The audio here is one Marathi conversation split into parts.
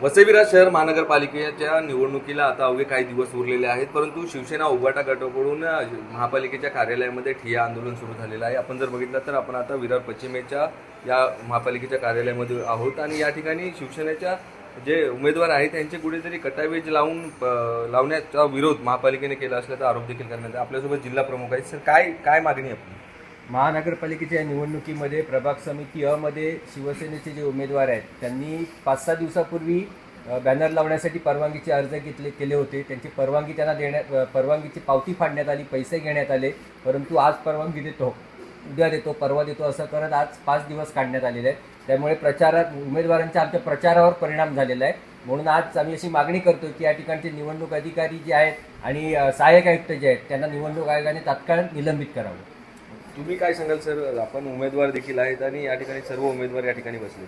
वसई विरार शहर महानगरपालिकेच्या निवडणुकीला आता अवघे काही दिवस उरलेले आहेत, परंतु शिवसेना उभाटा गटाकडून महापालिकेच्या कार्यालयामध्ये ठिय्या आंदोलन सुरू झालेलं आहे। आपण जर बघितलं तर आपण आता विरार पश्चिमेच्या या महापालिकेच्या कार्यालयामध्ये आहोत आणि या ठिकाणी शिवसेनेच्या जे उमेदवार आहेत त्यांचे कुठेतरी कटावेज लावण्याचा विरोध महापालिकेने केला असल्याचा आरोप देखील करण्यात आहे। आपल्यासोबत जिल्हा प्रमुख आहेत। सर, काय मागणी आहे आपली? महानगरपालिकेच्या निवडणुकीमध्ये प्रभाग समिती अ मध्ये शिवसेनेचे जे उमेदवार आहेत त्यांनी 5-6 दिवसापूर्वी बॅनर लावण्यासाठी परवानगीचे अर्ज केले होते। त्यांची परवानगीची पावती फाडण्यात आली, पैसे घेण्यात आले, परंतु आज परवानगी देतो, उद्या देतो, परवा देतो असं करत आज 5 दिवस काढण्यात आलेले आहेत। त्यामुळे उमेदवारांच्या आमच्या प्रचारावर परिणाम झालेला आहे। म्हणून आज आम्ही अशी मागणी करतो की या ठिकाणचे निवडणूक अधिकारी जे आहेत आणि सहाय्यक आयुक्त जे आहेत त्यांना निवडणूक आयोगाने तात्काळ निलंबित करावं। तुम्ही काय सांगाल सर? आपण उमेदवार देखील आहेत आणि या ठिकाणी सर्व उमेदवार या ठिकाणी बसले।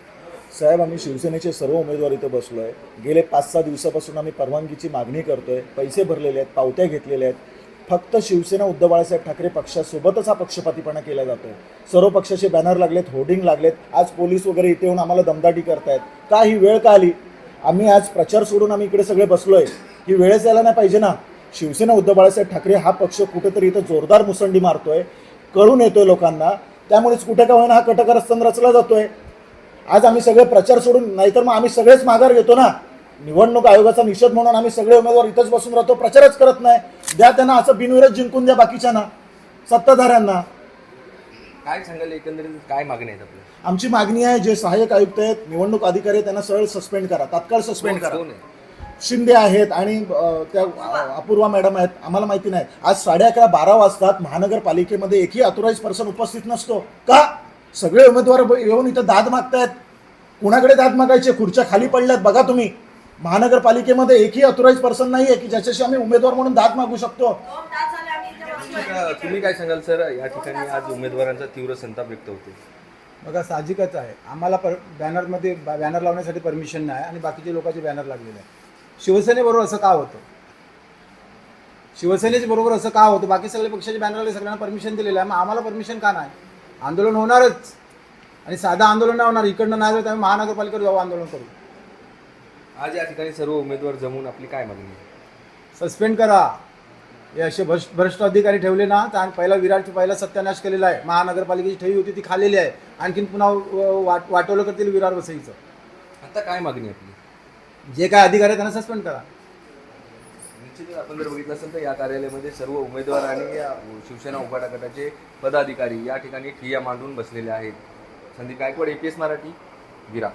साहेब, आम्ही शिवसेनेचे सर्व उमेदवार इथं बसलो आहे। गेले 5-6 दिवसापासून आम्ही परवानगीची मागणी करतोय, पैसे भरलेले आहेत, पावत्या घेतलेल्या आहेत। फक्त शिवसेना उद्धव बाळासाहेब ठाकरे पक्षासोबतच हा पक्षपातीपणा केला जातोय। सर्व पक्षाचे बॅनर लागलेत, होर्डिंग लागलेत। आज पोलीस वगैरे इथे येऊन आम्हाला दमदाटी करतायत। का ही वेळ का आली? आम्ही आज प्रचार सोडून आम्ही इकडे सगळे बसलोय। ही वेळच यायला नाही पाहिजे ना? शिवसेना उद्धव बाळासाहेब ठाकरे हा पक्ष कुठेतरी इथं जोरदार मुसंडी मारतोय, कळून येतोय लोकांना। त्यामुळेच कुठे का होईना हा कटकारस्थान रचला जातोय। आज आम्ही सगळे प्रचार सोडून, नाहीतर मग आम्ही सगळेच माघार घेतो ना। निवडणूक आयोगाचा निषेध म्हणून आम्ही सगळे उमेदवार इथंच बसून राहतो, प्रचारच करत नाही। द्या त्यांना असं बिनविरोध जिंकून द्या बाकीच्यांना, सत्ताधाऱ्यांना। काय सांगाल एकंदरीत काय मागणी आहेत आपल्या? आमची मागणी आहे, जे सहाय्यक आयुक्त आहेत, निवडणूक अधिकारी आहेत, त्यांना सरळ सस्पेंड करा, तात्काळ सस्पेंड करा। शिंदे आहेत आणि त्या अपूर्वा मॅडम आहेत, आम्हाला माहिती नाही। आज 11:30-12 वाजतात महानगरपालिकेमध्ये एकही ऑथोराइज पर्सन उपस्थित नसतो का? सगळे उमेदवार येऊन इथं दाद मागतायत। कुणाकडे दाद मागायचे? खुर्च्या खाली पडल्यात बघा तुम्ही। महानगरपालिकेमध्ये एकही ऑथोराइज पर्सन नाही आहे की ज्याच्याशी आम्ही उमेदवार म्हणून दाद मागू शकतो। तुम्ही काय सांगाल सर? या ठिकाणी आज उमेदवारांचा तीव्र संताप व्यक्त होतो। बघा, साहजिकच आहे। आम्हाला बॅनर लावण्यासाठी परमिशन नाही आणि बाकीचे लोकांचे बॅनर लागलेले आहे। शिवसेनेबरोबर असं का होतं? शिवसेनेच्या बरोबर असं का होतं? बाकी सगळे पक्षाचे बॅनरला सगळ्यांना परमिशन दिलेलं आहे, मग आम्हाला परमिशन का नाही? आंदोलन होणारच आणि साधं आंदोलन नाही होणार। इकडनं नाही तर आम्ही महानगरपालिकेवर जाऊ, आंदोलन करू। आज या ठिकाणी सर्व उमेदवार जमून आपली काय मागणी आहे? सस्पेंड करा। हे असे भ्रष्ट अधिकारी ठेवले ना तर पहिला विरारची पहिला सत्यानाश केलेला आहे। महानगरपालिकेची ठेवी होती ती खाल्लेली आहे, आणखीन पुन्हा वाटवलं करतील विरार वसईचं। आता काय मागणी आपली? जे काय अधिकारी आहे त्यांना सस्पेंड करा। निश्चितच आपण जर बघितलं असेल तर या कार्यालयामध्ये सर्व उमेदवार आणि शिवसेना उभाटा गटाचे पदाधिकारी या ठिकाणी ठिय्या मांडून बसलेले आहेत। संदीप गायकवाड, APS मराठी, विरार।